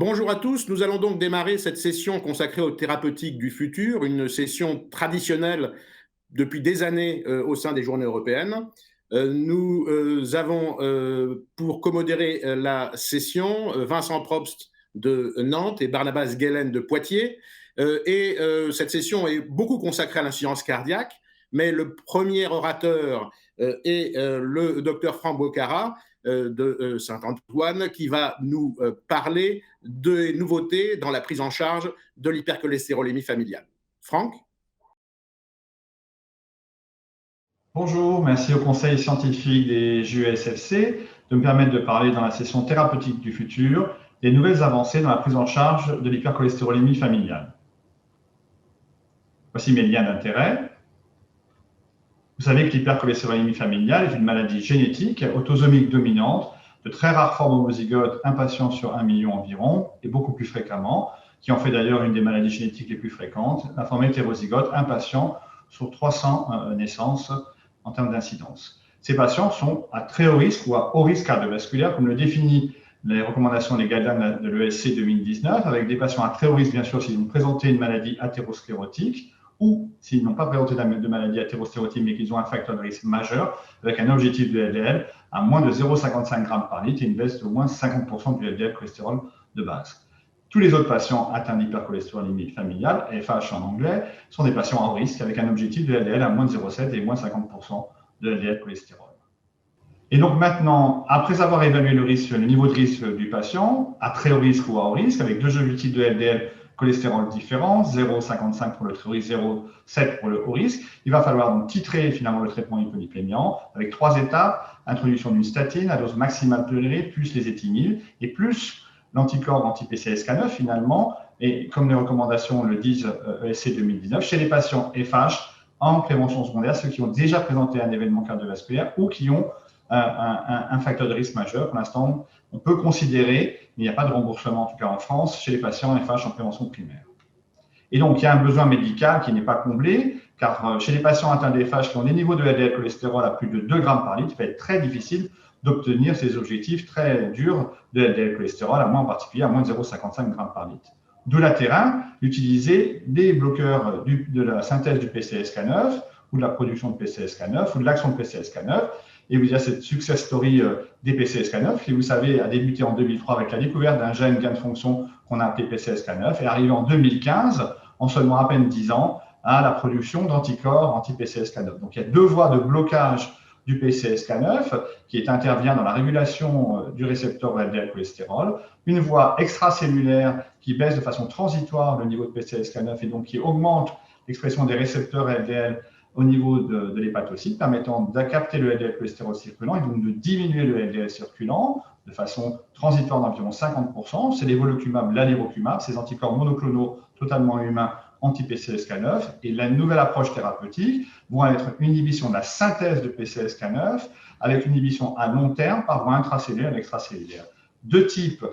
Bonjour à tous, nous allons donc démarrer cette session consacrée aux thérapeutiques du futur, une session traditionnelle depuis des années au sein des journées européennes. Nous avons pour commodérer la session Vincent Probst de Nantes et Barnabas Guelen de Poitiers. Cette session est beaucoup consacrée à l'insuffisance cardiaque, mais le premier orateur est le docteur Franck Bocara de Saint-Antoine qui va nous parler des nouveautés dans la prise en charge de l'hypercholestérolémie familiale. Franck ? Bonjour, merci au Conseil scientifique des JESFC de me permettre de parler dans la session thérapeutique du futur des nouvelles avancées dans la prise en charge de l'hypercholestérolémie familiale. Voici mes liens d'intérêt. Vous savez que l'hypercholestérolémie familiale est une maladie génétique autosomique dominante de très rares formes homozygotes, un patient sur 1 million environ, et beaucoup plus fréquemment, qui en fait d'ailleurs une des maladies génétiques les plus fréquentes, la forme hétérozygote, un patient sur 300 naissances en termes d'incidence. Ces patients sont à très haut risque ou à haut risque cardiovasculaire, comme le définit les recommandations des guidelines de l'ESC 2019, avec des patients à très haut risque, bien sûr, s'ils ont présenté une maladie athérosclérotique ou s'ils n'ont pas présenté de maladie athérosclérotique, mais qu'ils ont un facteur de risque majeur, avec un objectif de LDL à moins de 0,55 g par litre et une baisse de moins 50% du LDL cholestérol de base. Tous les autres patients atteints d'hypercholestérolémie familiale, FH en anglais, sont des patients à haut risque avec un objectif de LDL à moins de 0,7 et moins 50% de LDL cholestérol. Et donc maintenant, après avoir évalué le niveau de risque du patient, à très haut risque ou à haut risque, avec deux objectifs de LDL cholestérol différents, 0,55 pour le très haut risque, 0,7 pour le haut risque, il va falloir donc titrer finalement le traitement hypolipémiant avec 3 étapes, introduction d'une statine à dose maximale tolérée, plus les éthymyles, et plus l'anticorps anti-PCSK9 finalement, et comme les recommandations le disent ESC 2019, chez les patients FH en prévention secondaire, ceux qui ont déjà présenté un événement cardiovasculaire ou qui ont un facteur de risque majeur. Pour l'instant, on peut considérer, mais il n'y a pas de remboursement, en tout cas en France, chez les patients FH en prévention primaire. Et donc, il y a un besoin médical qui n'est pas comblé, car chez les patients atteints de FH qui ont des niveaux de LDL cholestérol à plus de 2 g par litre, il va être très difficile d'obtenir ces objectifs très durs de LDL cholestérol, en particulier à moins de 0,55 g par litre. D'où l'intérêt d'utiliser des bloqueurs de la synthèse du PCSK9 ou de la production de PCSK9 ou de l'action de PCSK9. Et il y a cette success story des PCSK9 qui, vous savez, a débuté en 2003 avec la découverte d'un gène gain de fonction qu'on a appelé PCSK9 et arrivé en 2015, en seulement à peine 10 ans, à la production d'anticorps anti-PCSK9. Donc il y a deux voies de blocage du PCSK9 qui intervient dans la régulation du récepteur LDL cholestérol, une voie extracellulaire qui baisse de façon transitoire le niveau de PCSK9 et donc qui augmente l'expression des récepteurs LDL au niveau de l'hépatocyte, permettant de capter le LDL cholestérol circulant et donc de diminuer le LDL circulant de façon transitoire d'environ 50%. C'est l'évolucumab, l'alirocumab, ces anticorps monoclonaux totalement humains anti-PCSK9. Et la nouvelle approche thérapeutique vont être une inhibition de la synthèse de PCSK9 avec une inhibition à long terme par voie intracellulaire et extracellulaire. Deux types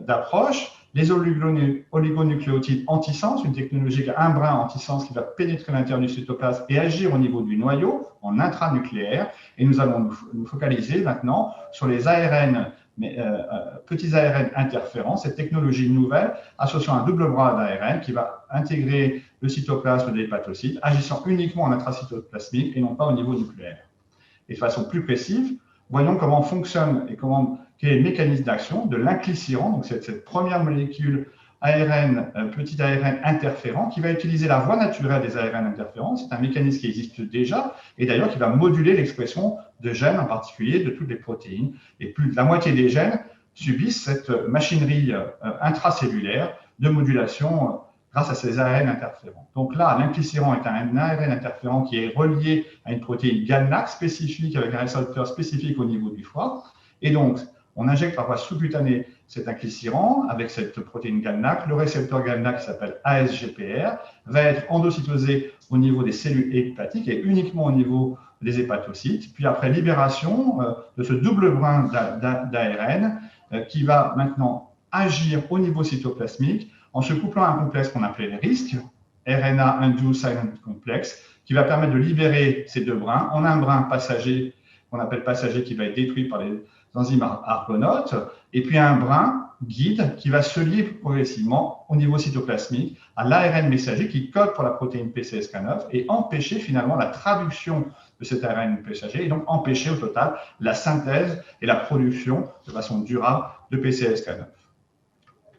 d'approches. Les oligonucléotides antisens, une technologie à un brin antisens qui va pénétrer l'intérieur du cytoplasme et agir au niveau du noyau en intranucléaire. Et nous allons nous focaliser maintenant sur les ARN, petits ARN interférents, cette technologie nouvelle associant un double bras d'ARN qui va intégrer le cytoplasme de l'hépatocyte, agissant uniquement en intracytoplasmique et non pas au niveau nucléaire. Et de façon plus précise, voyons comment fonctionne et quel est le mécanisme d'action de l'inclisiran, donc c'est cette première molécule ARN, petit ARN interférent, qui va utiliser la voie naturelle des ARN interférents. C'est un mécanisme qui existe déjà et d'ailleurs qui va moduler l'expression de gènes, en particulier de toutes les protéines. Et plus de la moitié des gènes subissent cette machinerie intracellulaire de modulation grâce à ces ARN interférents. Donc là, l'inclisiran est un ARN interférent qui est relié à une protéine GalNAc spécifique avec un récepteur spécifique au niveau du foie. Et donc, on injecte par voie sous-cutanée cet inclisiran avec cette protéine GalNAc. Le récepteur GalNAc qui s'appelle ASGPR va être endocytosé au niveau des cellules hépatiques et uniquement au niveau des hépatocytes. Puis après libération de ce double brin d'ARN qui va maintenant agir au niveau cytoplasmique en se couplant à un complexe qu'on appelait les risques, RNA Induced Silent Complex, qui va permettre de libérer ces deux brins en un brin passager, qu'on appelle passager, qui va être détruit par les enzymes argonautes, et puis un brin guide qui va se lier progressivement au niveau cytoplasmique à l'ARN messager qui code pour la protéine PCSK9 et empêcher finalement la traduction de cet ARN messager et donc empêcher au total la synthèse et la production de façon durable de PCSK9.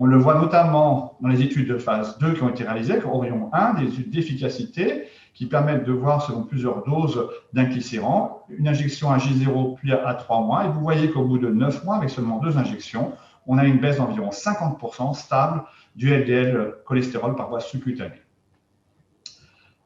On le voit notamment dans les études de phase 2 qui ont été réalisées avec Orion 1, des études d'efficacité qui permettent de voir selon plusieurs doses d'inclisiran, une injection à J0 puis à 3 mois. Et vous voyez qu'au bout de 9 mois, avec seulement 2 injections, on a une baisse d'environ 50% stable du LDL cholestérol par voie subcutanée.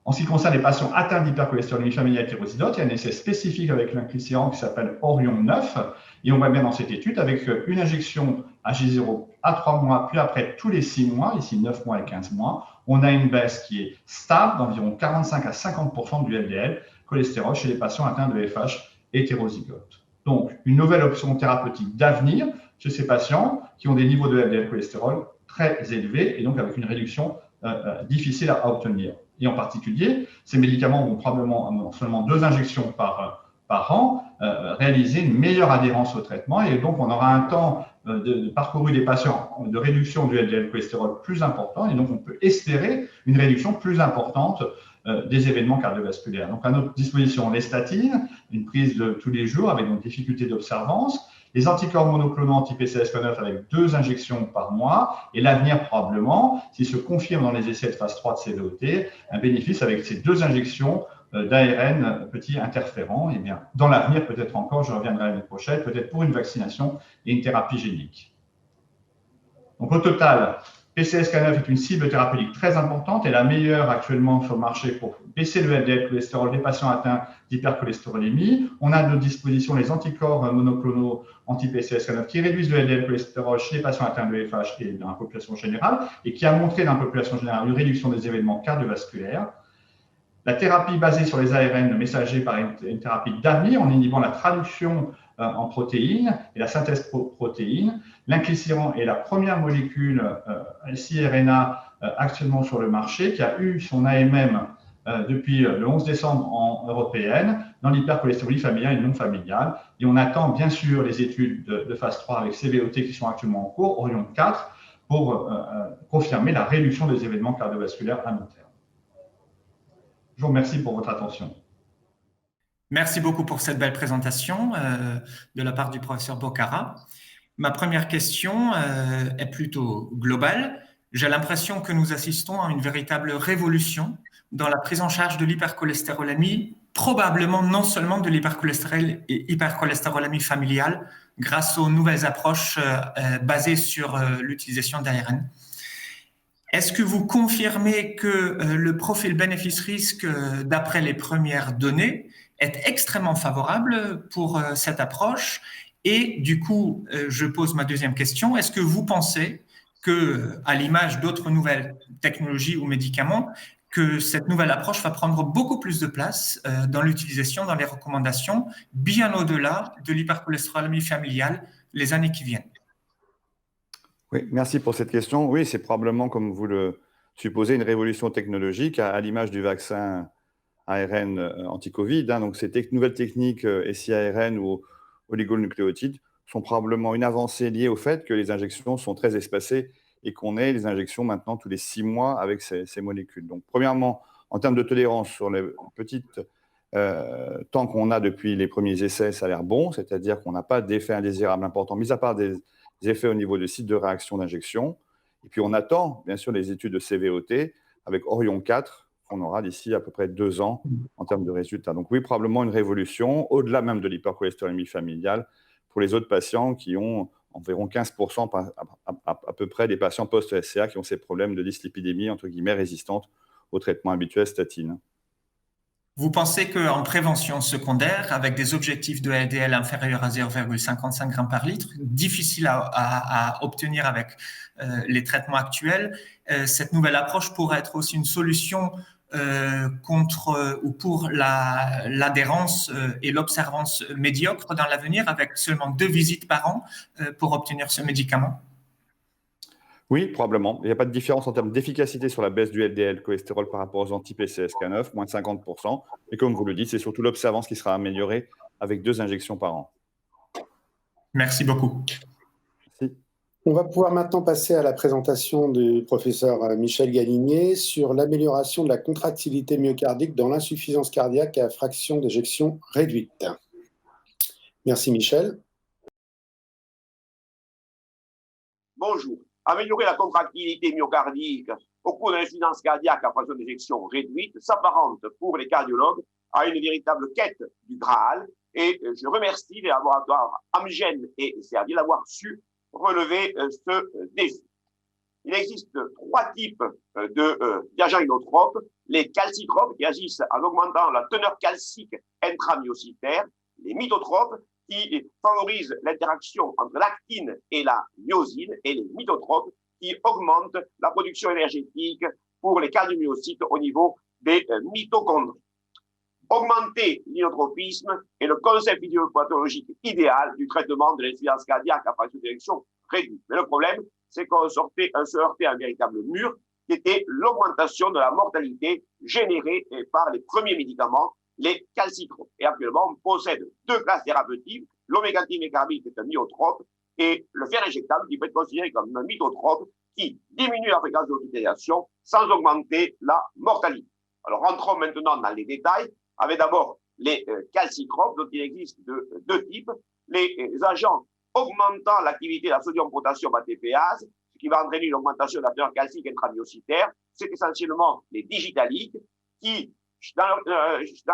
En ce qui concerne les patients atteints d'hypercholestérolémie familiale hétérozygote, il y a un essai spécifique avec l'inclisiran qui s'appelle Orion 9. Et on voit bien dans cette étude, avec une injection à J0 à 3 mois, puis après tous les 6 mois, ici 9 mois et 15 mois, on a une baisse qui est stable d'environ 45 à 50% du LDL cholestérol chez les patients atteints de FH hétérozygote. Donc, une nouvelle option thérapeutique d'avenir chez ces patients qui ont des niveaux de LDL cholestérol très élevés et donc avec une réduction difficile à obtenir. Et en particulier, ces médicaments vont probablement, en seulement 2 injections par an, réaliser une meilleure adhérence au traitement et donc on aura un temps de parcouru des patients de réduction du LDL cholestérol plus important et donc on peut espérer une réduction plus importante des événements cardiovasculaires. Donc à notre disposition, les statines, une prise de tous les jours avec une difficulté d'observance, les anticorps monoclonaux anti-PCSK9 avec 2 injections par mois et l'avenir probablement, s'il se confirme dans les essais de phase 3 de CVOT, un bénéfice avec ces 2 injections d'ARN petit interférent. Et bien, dans l'avenir, peut-être encore, je reviendrai l'année prochaine, peut-être pour une vaccination et une thérapie génique. Donc au total, PCSK9 est une cible thérapeutique très importante et la meilleure actuellement sur le marché pour baisser le LDL cholestérol des patients atteints d'hypercholestérolémie. On a à notre disposition les anticorps monoclonaux anti-PCSK9 qui réduisent le LDL cholestérol chez les patients atteints de FH et dans la population générale et qui a montré dans la population générale une réduction des événements cardiovasculaires. La thérapie basée sur les ARN messagers par une thérapie d'avenir en inhibant la traduction en protéines et la synthèse protéines. L'inclisiran est la première molécule siRNA actuellement sur le marché qui a eu son AMM depuis le 11 décembre en européenne dans l'hypercholestérolémie familiale et non familiale. Et on attend bien sûr les études de phase 3 avec CVOT qui sont actuellement en cours, Orion 4, pour confirmer la réduction des événements cardiovasculaires à long terme. Je vous remercie pour votre attention. Merci beaucoup pour cette belle présentation de la part du professeur Bocara. Ma première question est plutôt globale. J'ai l'impression que nous assistons à une véritable révolution dans la prise en charge de l'hypercholestérolémie, probablement non seulement de l'hypercholestérolémie familiale, grâce aux nouvelles approches basées sur l'utilisation d'ARN. Est-ce que vous confirmez que le profil bénéfice-risque, d'après les premières données, est extrêmement favorable pour cette approche? Et du coup, je pose ma deuxième question. Est-ce que vous pensez que, à l'image d'autres nouvelles technologies ou médicaments, que cette nouvelle approche va prendre beaucoup plus de place dans l'utilisation, dans les recommandations, bien au-delà de l'hypercholestérolémie familiale les années qui viennent? Oui, merci pour cette question. Oui, c'est probablement, comme vous le supposez, une révolution technologique à l'image du vaccin ARN anti-Covid. Donc, ces nouvelles techniques siRN ou oligonucléotides sont probablement une avancée liée au fait que les injections sont très espacées et qu'on ait les injections maintenant tous les 6 mois avec ces molécules. Donc, premièrement, en termes de tolérance sur les petites temps qu'on a depuis les premiers essais, ça a l'air bon, c'est-à-dire qu'on n'a pas d'effet indésirable important, mis à part des effets au niveau de sites de réaction d'injection. Et puis, on attend, bien sûr, les études de CVOT avec Orion 4, qu'on aura d'ici à peu près 2 ans en termes de résultats. Donc oui, probablement une révolution, au-delà même de l'hypercholestérolémie familiale, pour les autres patients qui ont environ 15% à peu près des patients post-SCA qui ont ces problèmes de dyslipidémie, entre guillemets, résistantes au traitement habituel statine. Vous pensez qu'en prévention secondaire, avec des objectifs de LDL inférieurs à 0,55 g par litre, difficile à obtenir avec les traitements actuels, cette nouvelle approche pourrait être aussi une solution contre ou pour l'adhérence et l'observance médiocre dans l'avenir, avec seulement 2 visites par an pour obtenir ce médicament? Oui, probablement. Il n'y a pas de différence en termes d'efficacité sur la baisse du LDL cholestérol par rapport aux anti-PCSK9, moins de 50%. Et comme vous le dites, c'est surtout l'observance qui sera améliorée avec 2 injections par an. Merci beaucoup. Merci. On va pouvoir maintenant passer à la présentation du professeur Michel Galinier sur l'amélioration de la contractilité myocardique dans l'insuffisance cardiaque à fraction d'éjection réduite. Merci Michel. Bonjour. Améliorer la contractilité myocardique au cours de l'insuffisance cardiaque à fraction d'éjection réduite s'apparente pour les cardiologues à une véritable quête du Graal et je remercie les laboratoires Amgen et Servier d'avoir su relever ce défi. Il existe trois types d'agents inotropes, les calcitropes qui agissent en augmentant la teneur calcique intramyocitaire, les mitotropes qui favorisent l'interaction entre l'actine et la myosine, et les mitotropes qui augmentent la production énergétique pour les cardiomyocytes au niveau des mitochondries. Augmenter l'inotropisme est le concept physiopathologique idéal du traitement de l'insuffisance cardiaque à fraction d'éjection réduite. Mais le problème, c'est qu'on se heurtait à un véritable mur qui était l'augmentation de la mortalité générée par les premiers médicaments, les calcitropes. Et actuellement, on possède deux classes thérapeutiques, l'omégatimmécarbide qui est un myotrope et le fer injectable qui peut être considéré comme un mitotrope qui diminue la fréquence de l'hospitalisation sans augmenter la mortalité. Alors rentrons maintenant dans les détails avec d'abord les calcitropes, dont il existe deux types, les agents augmentant l'activité de la sodium-potassium ATPase, ce qui va entraîner une augmentation de la teneur calcique intramyocitaire. C'est essentiellement les digitaliques qui,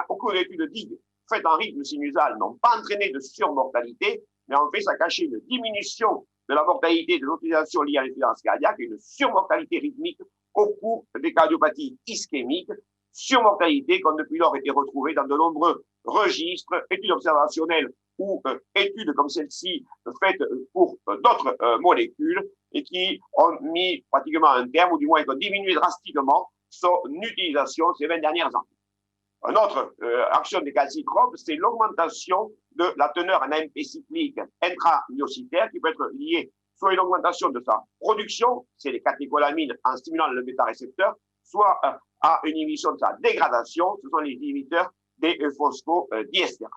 au cours d'études DIG faites en rythme sinusal, n'ont pas entraîné de surmortalité, mais en fait, ça cachait une diminution de la mortalité de l'hospitalisation liée à l'insuffisance cardiaque et une surmortalité rythmique au cours des cardiopathies ischémiques, surmortalité qui ont depuis lors été retrouvée dans de nombreux registres, études observationnelles ou études comme celle-ci faites pour d'autres molécules et qui ont mis pratiquement un terme, ou du moins qui ont diminué drastiquement son utilisation ces 20 dernières années. Une autre action des calcitropes, c'est l'augmentation de la teneur en AMP cyclique intramyocitaire qui peut être liée soit à une augmentation de sa production, c'est les catécholamines en stimulant le bêta-récepteur, soit à une inhibition de sa dégradation, ce sont les inhibiteurs des phosphodiesterase.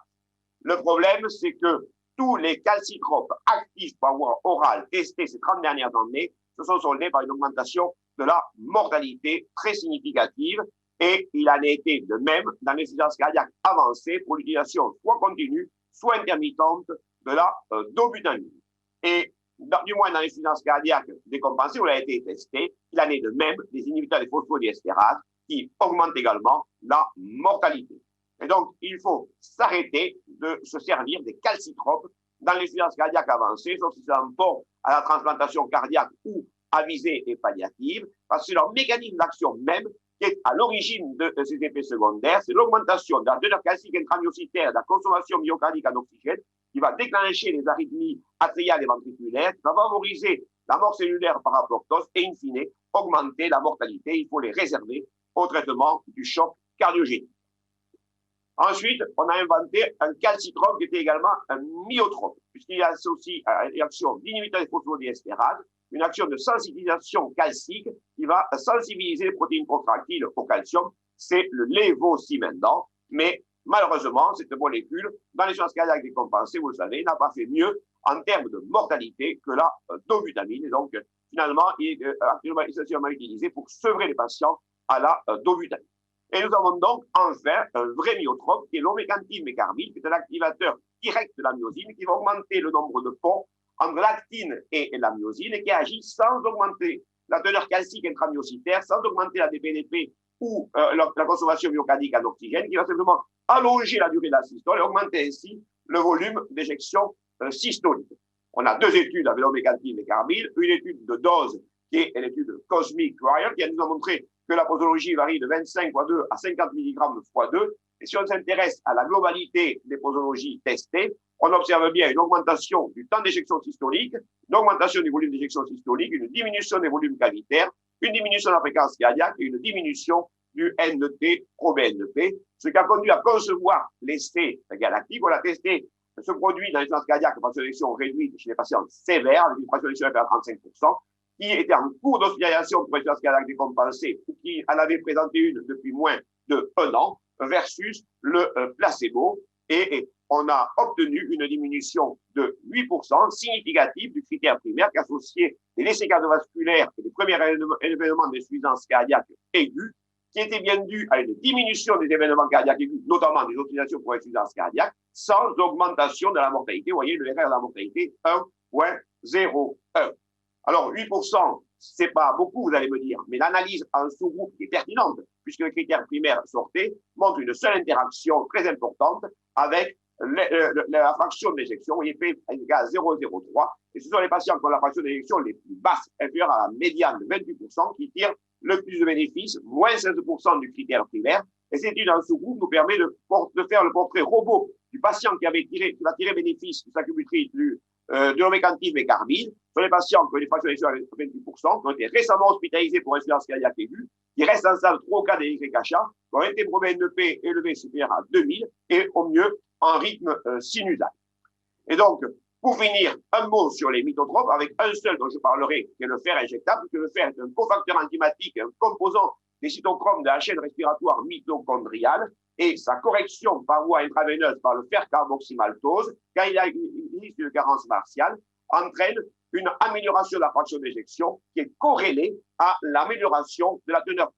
Le problème, c'est que tous les calcitropes actifs par voie orale testés ces 30 dernières années se sont soldés par une augmentation de la mortalité très significative et il en a été de même dans l'insuffisance cardiaque avancée pour l'utilisation soit continue, soit intermittente de la dobutamine. Et du moins dans l'insuffisance cardiaque décompensée où elle a été testée, il en est de même des inhibiteurs des phosphodiesterase qui augmentent également la mortalité. Et donc, il faut s'arrêter de se servir des calcitropes dans l'insuffisance cardiaque avancée, sauf si c'est un bon à la transplantation cardiaque ou à visée et palliative, parce que leur mécanisme d'action même qui est à l'origine de ces effets secondaires, c'est l'augmentation de la teneur calcique intramyocitaire, de la consommation myocardique en oxygène, qui va déclencher les arythmies atriales et ventriculaires, qui va favoriser la mort cellulaire par apoptose et, in fine, augmenter la mortalité. Il faut les réserver au traitement du choc cardiogénique. Ensuite, on a inventé un calcitrope qui était également un myotrope, puisqu'il associe une action d'inhibiteur des phosphodiesterase, une action de sensibilisation calcique qui va sensibiliser les protéines contractiles au calcium. C'est le lévosimendan, mais malheureusement, cette molécule, dans les insuffisance cardiaque décompensée, vous le savez, n'a pas fait mieux en termes de mortalité que la dobutamine. Et donc, finalement, il est actuellement essentiellement utilisé pour sevrer les patients à la dobutamine. Et nous avons donc enfin un vrai myotrope qui est l'omégantim-mécarbide, qui est un activateur direct de la myosine, qui va augmenter le nombre de ponts entre l'actine et la myosine et qui agit sans augmenter la teneur calcique intramyocitaire, sans augmenter la DPNP ou la consommation myocardique en oxygène, qui va simplement allonger la durée de la systole et augmenter ainsi le volume d'éjection systolique. On a deux études avec l'omégantim-mécarbide, une étude de dose qui est l'étude Cosmic Trial, qui nous a montré que la posologie varie de 25 x 2 à 50 mg x 2. Et si on s'intéresse à la globalité des posologies testées, on observe bien une augmentation du temps d'éjection systolique, une augmentation du volume d'éjection systolique, une diminution des volumes cavitaires, une diminution de la fréquence cardiaque et une diminution du NT pro-BNP, ce qui a conduit à concevoir l'essai galactique. On a testé ce produit dans l'insuffisance cardiaque par sélection réduite chez les patients sévères, avec une fraction d'éjection à 35%, qui était en cours d'hospitalisation pour l'insuffisance cardiaque décompensée ou qui en avait présenté une depuis moins de 1 an, versus le placebo. Et on a obtenu une diminution de 8% significative du critère primaire qui associait les laissés cardiovasculaires et les premiers événements d'insuffisance cardiaque aiguë, qui était bien dû à une diminution des événements cardiaques aigus, notamment des hospitalisations pour insuffisance cardiaque, sans augmentation de la mortalité. Vous voyez, le RR de la mortalité, 1,01. Alors, 8%, c'est pas beaucoup, vous allez me dire, mais l'analyse en sous-groupe qui est pertinente, puisque le critère primaire sortait, montre une seule interaction très importante avec la fraction d'éjection, vous voyez, P égale 0,03, et ce sont les patients qui ont la fraction d'éjection les plus basses, inférieure à la médiane de 28%, qui tirent le plus de bénéfices, moins 16% du critère primaire. Et cette étude en sous-groupe nous permet de faire le portrait robot du patient qui va tirer bénéfice de sa cubitrice de l'omecamtiv mécarbide. Ce sont les patients qui ont des fractions d'éjection à 28%, qui ont été récemment hospitalisés pour insuffisance cardiaque aiguë, qui restent en salle 3 au cas des YHA, qui ont un TproBNP élevé supérieur à 2000 et au mieux en rythme sinusal. Et donc, pour finir, un mot sur les mitotropes, avec un seul dont je parlerai, qui est le fer injectable, que le fer est un cofacteur enzymatique, un composant des cytochromes de la chaîne respiratoire mitochondriale, et sa correction par voie intraveineuse par le fer carboxymaltose, quand il existe une carence martiale, entraîne une amélioration de la fraction d'éjection qui est corrélée à l'amélioration de la teneur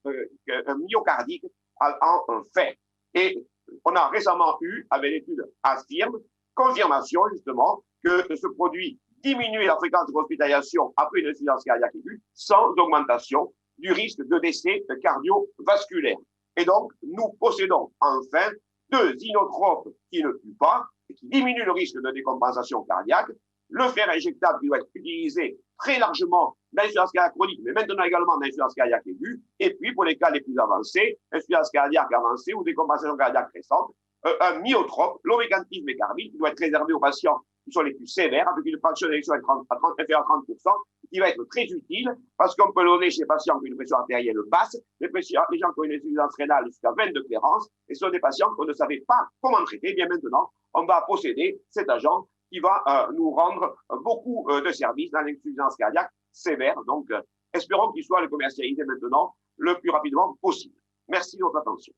myocardique en fer. Et on a récemment eu, avec l'étude AFFIRM, confirmation justement que ce produit diminue la fréquence d'hospitalisation après une insuffisance cardiaque aiguë sans augmentation du risque de décès cardiovasculaire. Et donc, nous possédons enfin 2 inotropes qui ne tuent pas et qui diminuent le risque de décompensation cardiaque. Le fer injectable qui doit être utilisé très largement dans l'insuffisance cardiaque chronique, mais maintenant également dans l'insuffisance cardiaque aiguë. Et puis, pour les cas les plus avancés, insuffisance cardiaque avancée ou décompensation cardiaque récente, un myotrope, l'omecamtiv mécarbide, qui doit être réservé aux patients qui sont les plus sévères, avec une fraction d'éjection inférieure à 30%, qui va être très utile parce qu'on peut le donner chez les patients qui ont une pression artérielle basse, les gens qui ont une insuffisance rénale jusqu'à 22 clérances, et ce sont des patients qu'on ne savait pas comment traiter. Eh bien maintenant, on va posséder cet agent qui va nous rendre beaucoup de services dans l'insuffisance cardiaque sévère. Donc, espérons qu'il soit commercialisé maintenant le plus rapidement possible. Merci de votre attention.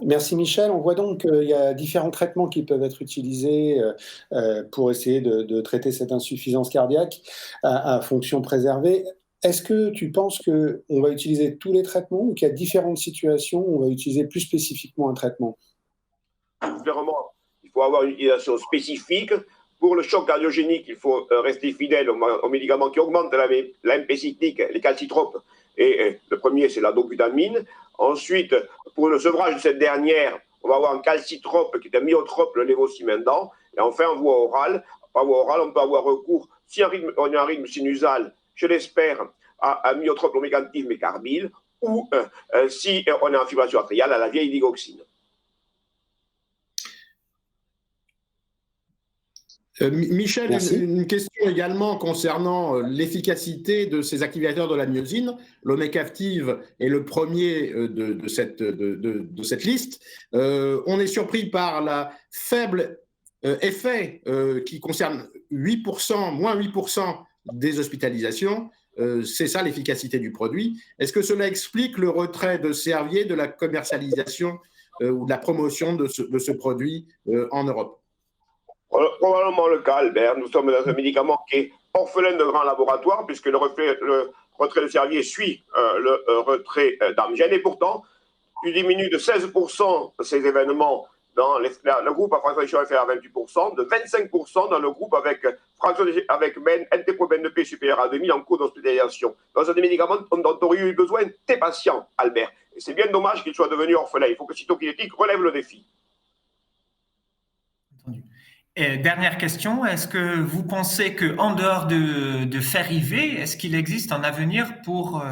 Merci Michel. On voit donc qu'il y a différents traitements qui peuvent être utilisés pour essayer de traiter cette insuffisance cardiaque à fonction préservée. Est-ce que tu penses qu'on va utiliser tous les traitements ou qu'il y a différentes situations où on va utiliser plus spécifiquement un traitement? Clairement, il faut avoir une utilisation spécifique. Pour le choc cardiogénique, il faut rester fidèle aux médicaments qui augmentent la MP cyclique, les calcitropes. Et le premier, c'est la dobutamine. Ensuite, pour le sevrage de cette dernière, on va avoir un calcitrope qui est un myotrope, le lévosimendan. Et enfin, en voie orale, on peut avoir recours, si on a un rythme sinusal, je l'espère, à un myotrope l'omecamtiv mécarbide, ou si on est en fibrillation atriale, à la vieille digoxine. Michel, une question également concernant l'efficacité de ces activateurs de la myosine. L'omecamtiv est le premier de cette liste. On est surpris par la faible effet qui concerne 8%, moins 8% des hospitalisations. C'est ça l'efficacité du produit. Est-ce que cela explique le retrait de Servier de la commercialisation ou de la promotion de ce produit en Europe? Probablement le cas, Albert. Nous sommes dans un médicament qui est orphelin de grands laboratoires, puisque le retrait de Servier suit le retrait d'Amgen. Et pourtant, tu diminues de 16% ces événements dans le groupe à fraction d'éjection inférieure à 28%, de 25% dans le groupe avec NT-proBNP supérieur à 2000 en cours d'hospitalisation. Dans des médicaments dont aurait eu besoin tes patients, Albert. Et c'est bien dommage qu'ils soient devenus orphelins. Il faut que Cytokinétique relève le défi. Et dernière question, est-ce que vous pensez qu'en dehors de fer IV, est-ce qu'il existe un avenir pour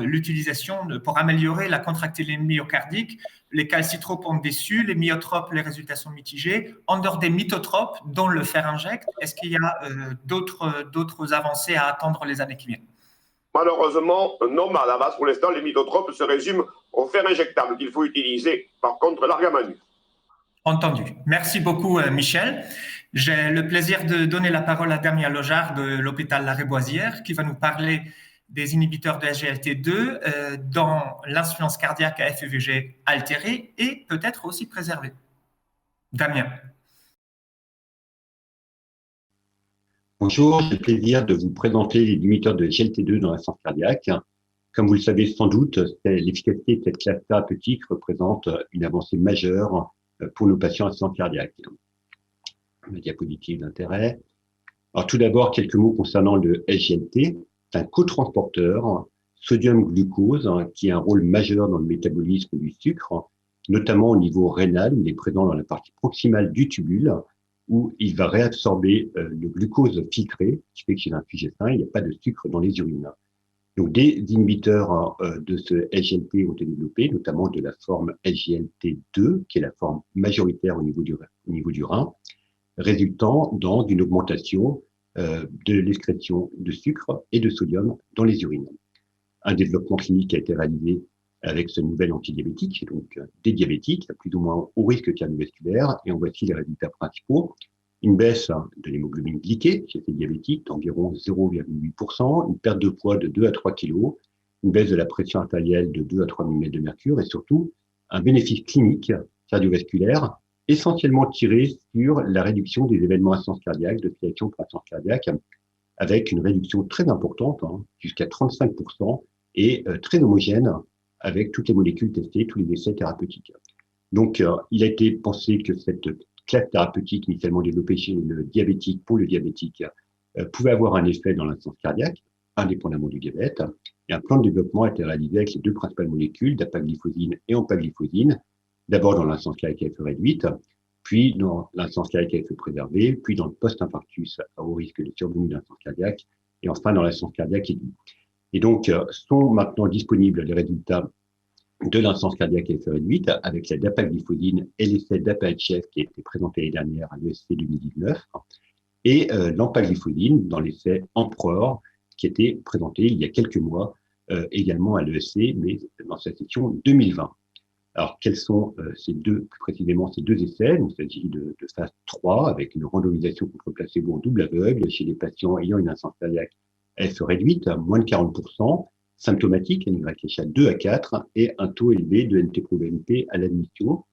l'utilisation, pour améliorer la contractilité myocardique? Les calcitropes ont déçu, les myotropes, les résultats sont mitigés. En dehors des mitotropes, dont le fer injecte, est-ce qu'il y a d'autres avancées à attendre les années qui viennent? Malheureusement, non, mais à la base, pour l'instant, les mitotropes se résument au fer injectable qu'il faut utiliser. Par contre, l'argamanu. Entendu. Merci beaucoup, Michel. J'ai le plaisir de donner la parole à Damien Lojard de l'hôpital Lariboisière qui va nous parler des inhibiteurs de SGLT2 dans l'insuffisance cardiaque à FEVG altérée et peut-être aussi préservée. Damien. Bonjour, j'ai le plaisir de vous présenter les limiteurs de SGLT2 dans l'insuffisance cardiaque. Comme vous le savez sans doute, l'efficacité de cette classe thérapeutique représente une avancée majeure pour nos patients à insuffisance cardiaque. Ma diapositive d'intérêt. Alors tout d'abord, quelques mots concernant le SGLT. C'est un cotransporteur sodium-glucose qui a un rôle majeur dans le métabolisme du sucre, notamment au niveau rénal, où il est présent dans la partie proximale du tubule, où il va réabsorber le glucose filtré, qui fait que chez l'infligé sain, il n'y a pas de sucre dans les urines. Donc des inhibiteurs de ce SGLT ont été développés, notamment de la forme SGLT2, qui est la forme majoritaire au niveau du rein, résultant dans une augmentation de l'excrétion de sucre et de sodium dans les urines. Un développement clinique a été réalisé avec ce nouvel antidiabétique, donc des diabétiques, plus ou moins haut risque cardiovasculaire, et on voit ici les résultats principaux. Une baisse de l'hémoglobine glyquée chez ces diabétiques d'environ 0,8%, une perte de poids de 2 à 3 kg, une baisse de la pression artérielle de 2 à 3 mm de mercure, et surtout un bénéfice clinique cardiovasculaire essentiellement tiré sur la réduction des événements insuffisance cardiaque, de fibrillation pour insuffisance cardiaque, avec une réduction très importante, jusqu'à 35%, et très homogène avec toutes les molécules testées, tous les essais thérapeutiques. Donc, il a été pensé que cette classe thérapeutique initialement développée chez le diabétique, pour le diabétique, pouvait avoir un effet dans l'insuffisance cardiaque, indépendamment du diabète. Et un plan de développement a été réalisé avec les deux principales molécules, dapagliflozine et empagliflozine, d'abord dans l'insuffisance cardiaque à effet réduite, puis dans l'insuffisance cardiaque à effet préservé, puis dans le post-infarctus à haut risque de survenue d'insuffisance cardiaque, et enfin dans l'insuffisance cardiaque aiguë. Et donc, sont maintenant disponibles les résultats de l'insuffisance cardiaque à effet réduite avec la dapagliflozine et l'essai DAPA-HF qui a été présenté l'année dernière à l'ESC 2019, et l'empagliflozine dans l'essai Emperor qui a été présenté il y a quelques mois également à l'ESC, mais dans sa section 2020. Alors, quels sont plus précisément ces deux essais? Donc, il s'agit de phase 3 avec une randomisation contre placebo en double aveugle chez les patients ayant une insuffisance cardiaque à effet réduite, à moins de 40%, symptomatique, NYHA 2 à 4, et un taux élevé de NT-proBNP à l'admission,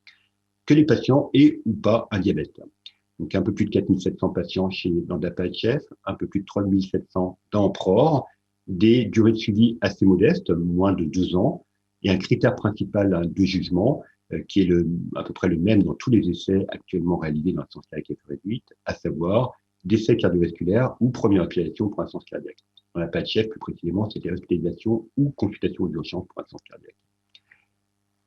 que les patients aient ou pas un diabète. Donc, un peu plus de 4700 patients dans DAPA-HF, un peu plus de 3700 dans Emperor, des durées de suivi assez modestes, moins de 2 ans, et un critère principal de jugement qui est à peu près le même dans tous les essais actuellement réalisés dans l'insuffisance cardiaque à effet réduite, à savoir décès cardiovasculaire ou première hospitalisation pour insuffisance cardiaque. Dans la PHF, plus précisément, c'était hospitalisation ou consultation d'urgence pour insuffisance cardiaque.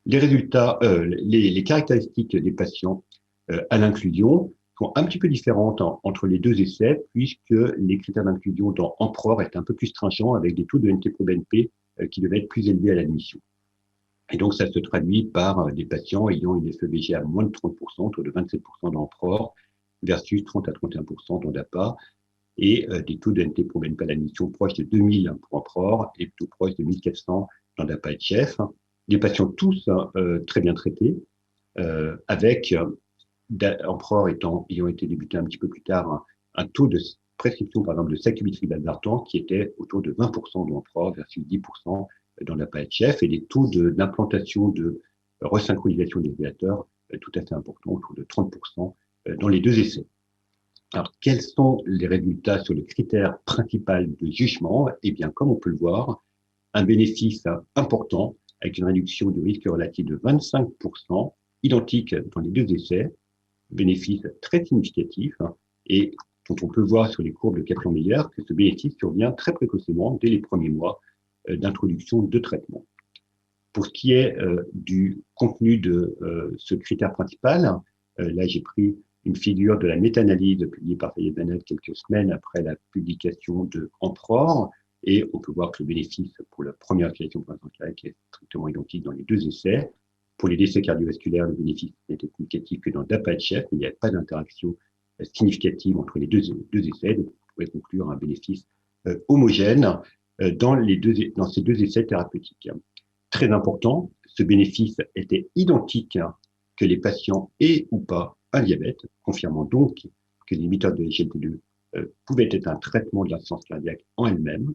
Les résultats, les caractéristiques des patients à l'inclusion sont un petit peu différentes entre les deux essais, puisque les critères d'inclusion dans Emperor étaient un peu plus stringents avec des taux de NT-proBNP qui devaient être plus élevés à l'admission. Et donc, ça se traduit par des patients ayant une FEVG à moins de 30%, autour de 27% dans Emperor, versus 30 à 31% dans DAPA, et des taux de NT-proBNP à l'admission proches de 2000 pour Emperor et plutôt proches de 1400 dans DAPA-HF. Des patients tous très bien traités, avec Emperor ayant été débuté un petit peu plus tard, un taux de prescription, par exemple, de sacubitril valsartan qui était autour de 20% dans Emperor versus 10% dans la PHF, et des taux d'implantation de resynchronisation des régulateurs tout à fait importants, autour de 30% dans les deux essais. Alors, quels sont les résultats sur le critère principal de jugement? Eh bien, comme on peut le voir, un bénéfice important avec une réduction du risque relatif de 25%, identique dans les deux essais, bénéfice très significatif, et dont on peut voir sur les courbes de Kaplan-Meier que ce bénéfice survient très précocement dès les premiers mois d'introduction de traitement. Pour ce qui est du contenu de ce critère principal, là j'ai pris une figure de la méta-analyse publiée par Fayez Bennett quelques semaines après la publication de Emperor, et on peut voir que le bénéfice pour la première hospitalisation pour insuffisance cardiaque est strictement identique dans les deux essais. Pour les décès cardiovasculaires, le bénéfice n'était significatif que dans DAPA-HF, mais il n'y avait pas d'interaction significative entre les deux essais, donc on pourrait conclure un bénéfice homogène dans ces deux essais thérapeutiques. Très important, ce bénéfice était identique que les patients aient ou pas un diabète, confirmant donc que les inhibiteurs de SGLT2 pouvaient être un traitement de l'insuffisance cardiaque en elle-même.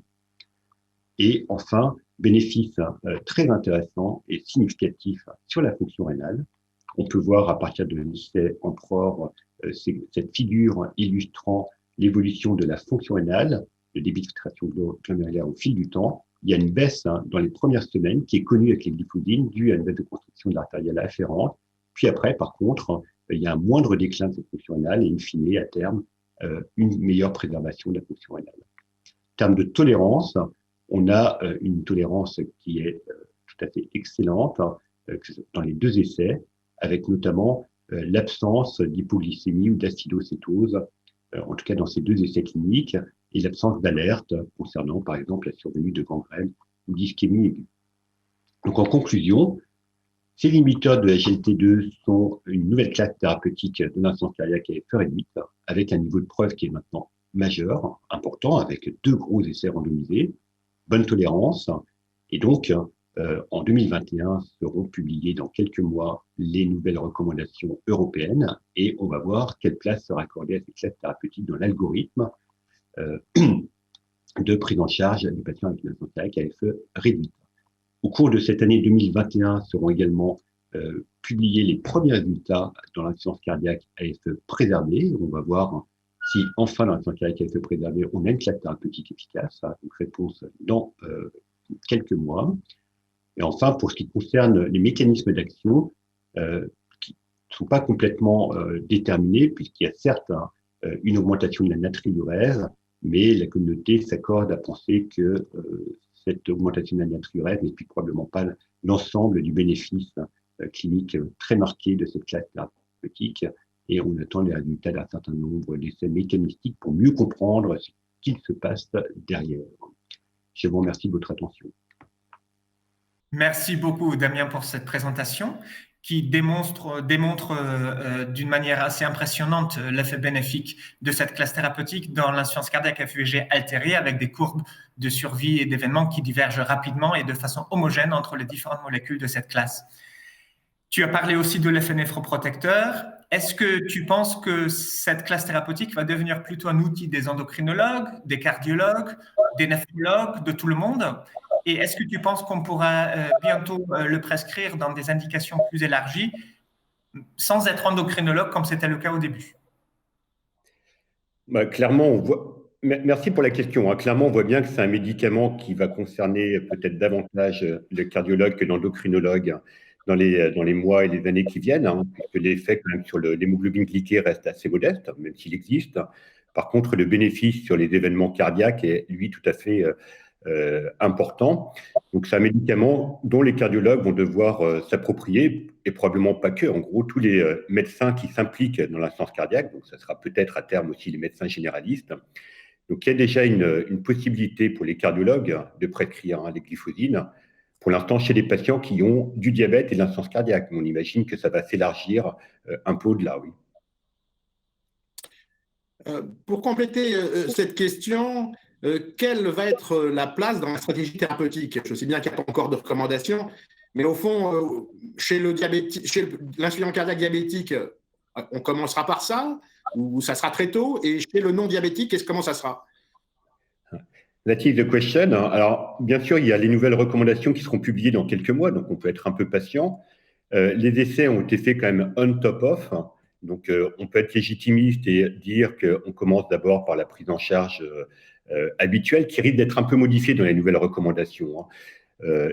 Et enfin, bénéfice très intéressant et significatif sur la fonction rénale, On peut voir à partir de l'essai Emperor cette figure illustrant l'évolution de la fonction rénale, le débit de filtration glomérulaire au fil du temps. Il y a une baisse dans les premières semaines qui est connue avec les glyphosines due à une baisse de construction de l'artérielle afférente. Puis après, par contre, il y a un moindre déclin de cette fonction rénale et in fine, à terme, une meilleure préservation de la fonction rénale. En termes de tolérance, on a une tolérance qui est tout à fait excellente dans les deux essais, avec notamment l'absence d'hypoglycémie ou d'acidocétose, en tout cas dans ces deux essais cliniques, et l'absence d'alerte concernant, par exemple, la survenue de gangrène ou d'ischémie aiguë. Donc, en conclusion, ces inhibiteurs de la GLT2 sont une nouvelle classe thérapeutique de l'insuffisance cardiaque à effet réduit, avec un niveau de preuve qui est maintenant majeur, important, avec 2 gros essais randomisés, bonne tolérance, et donc, en 2021, seront publiées dans quelques mois les nouvelles recommandations européennes, et on va voir quelle place sera accordée à ces classes thérapeutiques dans l'algorithme de prise en charge des patients avec une insuffisance cardiaque à effet réduit. Au cours de cette année 2021 seront également publiés les premiers résultats dans l'insuffisance cardiaque à effet préservé. On va voir si enfin dans l'insuffisance cardiaque à effet préservé, on a une classe thérapeutique efficace. Donc réponse dans quelques mois. Et enfin, pour ce qui concerne les mécanismes d'action, qui ne sont pas complètement déterminés, puisqu'il y a certes une augmentation de la natriurése, mais la communauté s'accorde à penser que cette augmentation de la natriurése n'explique probablement pas l'ensemble du bénéfice clinique très marqué de cette classe thérapeutique, et on attend les résultats d'un certain nombre d'essais mécanistiques pour mieux comprendre ce qu'il se passe derrière. Je vous remercie de votre attention. Merci beaucoup, Damien, pour cette présentation qui démontre d'une manière assez impressionnante l'effet bénéfique de cette classe thérapeutique dans l'insuffisance cardiaque à FUVG altérée, avec des courbes de survie et d'événements qui divergent rapidement et de façon homogène entre les différentes molécules de cette classe. Tu as parlé aussi de l'effet néphroprotecteur. Est-ce que tu penses que cette classe thérapeutique va devenir plutôt un outil des endocrinologues, des cardiologues, des néphrologues, de tout le monde ? Et est-ce que tu penses qu'on pourra bientôt le prescrire dans des indications plus élargies, sans être endocrinologue comme c'était le cas au début? Clairement, on voit. Merci pour la question. Clairement, on voit bien que c'est un médicament qui va concerner peut-être davantage le cardiologue que l'endocrinologue dans les mois et les années qui viennent, puisque l'effet quand même sur l'hémoglobine glyquée reste assez modeste, même s'il existe. Par contre, le bénéfice sur les événements cardiaques est, lui, tout à fait important. Donc, c'est un médicament dont les cardiologues vont devoir s'approprier, et probablement pas que. En gros, tous les médecins qui s'impliquent dans l'insuffisance cardiaque, donc ça sera peut-être à terme aussi les médecins généralistes. Donc, il y a déjà une possibilité pour les cardiologues de prescrire les glyphosines, pour l'instant chez les patients qui ont du diabète et de l'insuffisance cardiaque. On imagine que ça va s'élargir un peu au-delà, oui. Pour compléter cette question, quelle va être la place dans la stratégie thérapeutique? Je sais bien qu'il n'y a pas encore de recommandations, mais au fond, chez l'insuffisance cardiaque diabétique, on commencera par ça, ou ça sera très tôt, et chez le non-diabétique, comment ça sera? That is the question. Alors, bien sûr, il y a les nouvelles recommandations qui seront publiées dans quelques mois, donc on peut être un peu patient. Les essais ont été faits quand même on top of, donc on peut être légitimiste et dire qu'on commence d'abord par la prise en charge habituelle, qui risque d'être un peu modifiée dans les nouvelles recommandations,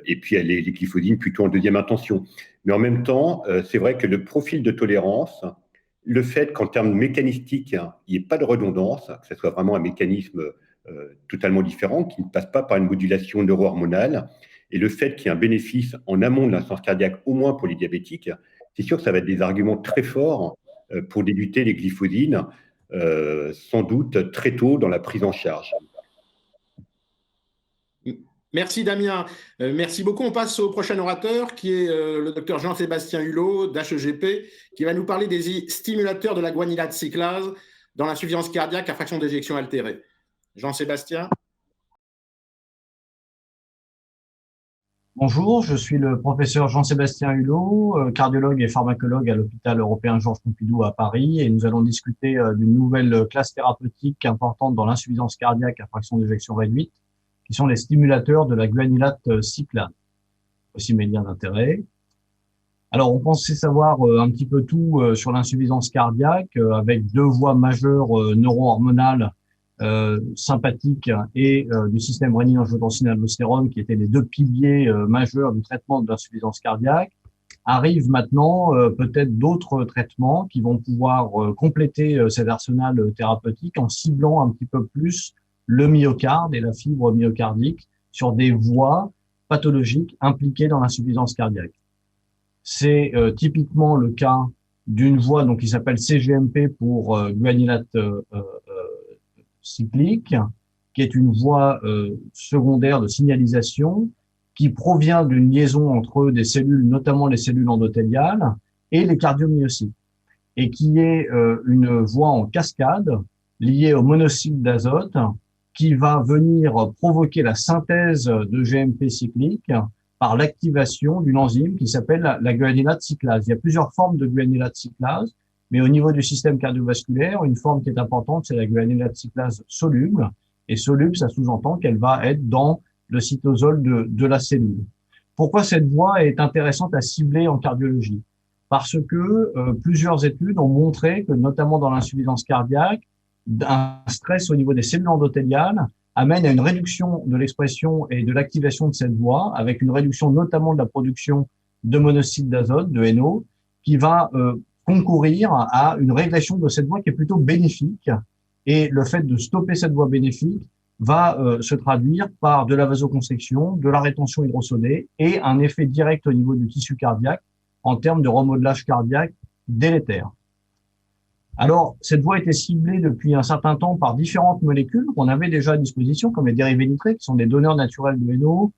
et puis les glyphosines plutôt en deuxième intention. Mais en même temps, c'est vrai que le profil de tolérance, le fait qu'en termes mécanistiques, il n'y ait pas de redondance, que ce soit vraiment un mécanisme totalement différent, qui ne passe pas par une modulation neurohormonale, et le fait qu'il y ait un bénéfice en amont de l'insuffisance cardiaque, au moins pour les diabétiques, c'est sûr que ça va être des arguments très forts pour débuter les glyphosines, sans doute très tôt dans la prise en charge. Merci Damien, merci beaucoup. On passe au prochain orateur qui est le docteur Jean-Sébastien Hulot d'HEGP, qui va nous parler des stimulateurs de la guanylate cyclase dans l'insuffisance cardiaque à fraction d'éjection altérée. Jean-Sébastien. Bonjour, je suis le professeur Jean-Sébastien Hulot, cardiologue et pharmacologue à l'hôpital européen Georges Pompidou à Paris, et nous allons discuter d'une nouvelle classe thérapeutique importante dans l'insuffisance cardiaque à fraction d'éjection réduite, qui sont les stimulateurs de la guanylate cyclase. Voici mes liens d'intérêt. Alors, on pensait savoir un petit peu tout sur l'insuffisance cardiaque avec deux voies majeures neuro-hormonales sympathiques et du système rénine-angiotensin-aldostérone qui étaient les deux piliers majeurs du traitement de l'insuffisance cardiaque. Arrivent maintenant peut-être d'autres traitements qui vont pouvoir compléter cet arsenal thérapeutique en ciblant un petit peu plus le myocarde et la fibre myocardique sur des voies pathologiques impliquées dans l'insuffisance cardiaque. C'est typiquement le cas d'une voie donc qui s'appelle CGMP pour guanylate cyclique, qui est une voie secondaire de signalisation qui provient d'une liaison entre des cellules, notamment les cellules endothéliales, et les cardiomyocytes, et qui est une voie en cascade liée au monoxyde d'azote qui va venir provoquer la synthèse de GMP cyclique par l'activation d'une enzyme qui s'appelle la guanylate cyclase. Il y a plusieurs formes de guanylate cyclase, mais au niveau du système cardiovasculaire, une forme qui est importante, c'est la guanylate cyclase soluble. Et soluble, ça sous-entend qu'elle va être dans le cytosol de la cellule. Pourquoi cette voie est intéressante à cibler en cardiologie? Parce que plusieurs études ont montré que, notamment dans l'insuffisance cardiaque, un stress au niveau des cellules endothéliales amène à une réduction de l'expression et de l'activation de cette voie, avec une réduction notamment de la production de monoxyde d'azote, de NO, qui va concourir à une régression de cette voie qui est plutôt bénéfique. Et le fait de stopper cette voie bénéfique va se traduire par de la vasoconstriction, de la rétention hydrosodée et un effet direct au niveau du tissu cardiaque en termes de remodelage cardiaque délétère. Alors, cette voie était ciblée depuis un certain temps par différentes molécules qu'on avait déjà à disposition, comme les dérivés nitrés, qui sont des donneurs naturels de NO,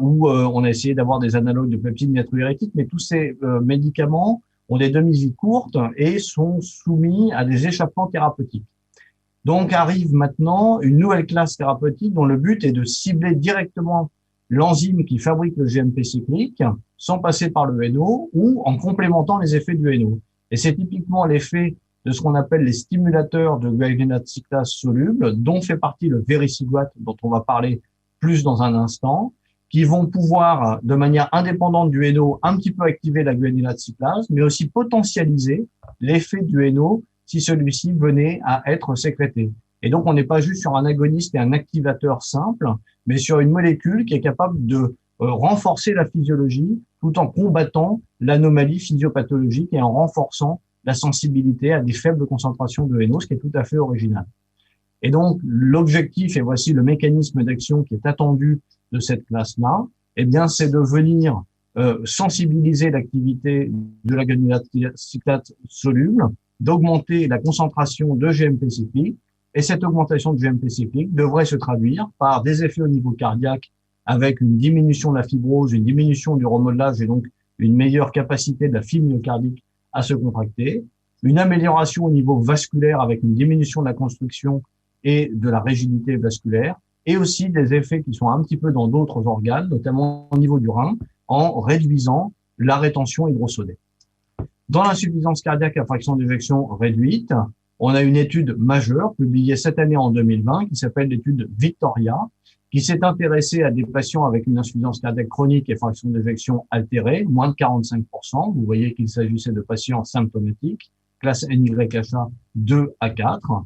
où on a essayé d'avoir des analogues de peptides natriurétiques, mais tous ces médicaments ont des demi-vies courtes et sont soumis à des échappements thérapeutiques. Donc arrive maintenant une nouvelle classe thérapeutique dont le but est de cibler directement l'enzyme qui fabrique le GMP cyclique sans passer par le NO ou en complémentant les effets du NO. Et c'est typiquement l'effet de ce qu'on appelle les stimulateurs de guanylate cyclase soluble, dont fait partie le vericiguat, dont on va parler plus dans un instant, qui vont pouvoir, de manière indépendante du NO, un petit peu activer la guanylate cyclase, mais aussi potentialiser l'effet du NO si celui-ci venait à être sécrété. Et donc, on n'est pas juste sur un agoniste et un activateur simple, mais sur une molécule qui est capable de renforcer la physiologie tout en combattant l'anomalie physiopathologique et en renforçant la sensibilité à des faibles concentrations de NO, ce qui est tout à fait original. Et donc, l'objectif, et voici le mécanisme d'action qui est attendu de cette classe-là, eh bien, c'est de venir sensibiliser l'activité de la guanylate cyclase soluble, d'augmenter la concentration de GMP cyclique, et cette augmentation de GMP cyclique devrait se traduire par des effets au niveau cardiaque avec une diminution de la fibrose, une diminution du remodelage et donc une meilleure capacité de la fibre myocardique à se contracter, une amélioration au niveau vasculaire avec une diminution de la constriction et de la rigidité vasculaire, et aussi des effets qui sont un petit peu dans d'autres organes, notamment au niveau du rein, en réduisant la rétention hydrosodée. Dans l'insuffisance cardiaque à fraction d'éjection réduite, on a une étude majeure publiée cette année en 2020 qui s'appelle l'étude Victoria, qui s'est intéressée à des patients avec une insuffisance cardiaque chronique et fraction d'éjection altérée, moins de 45%. Vous voyez qu'il s'agissait de patients symptomatiques, classe NYHA 2 à 4.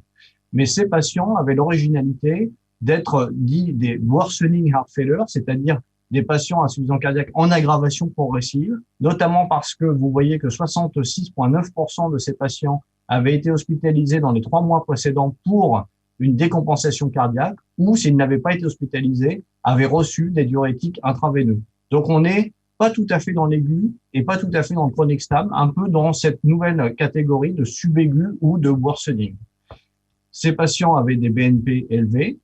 Mais ces patients avaient l'originalité d'être dits des worsening heart failure, c'est-à-dire des patients à insuffisance cardiaque en aggravation progressive, notamment parce que vous voyez que 66,9% de ces patients avaient été hospitalisés dans les 3 mois précédents pour une décompensation cardiaque, ou s'ils n'avaient pas été hospitalisés, avaient reçu des diurétiques intraveineux. Donc on n'est pas tout à fait dans l'aigu et pas tout à fait dans le chronique stable, un peu dans cette nouvelle catégorie de subaigu ou de worsening. Ces patients avaient des BNP élevés.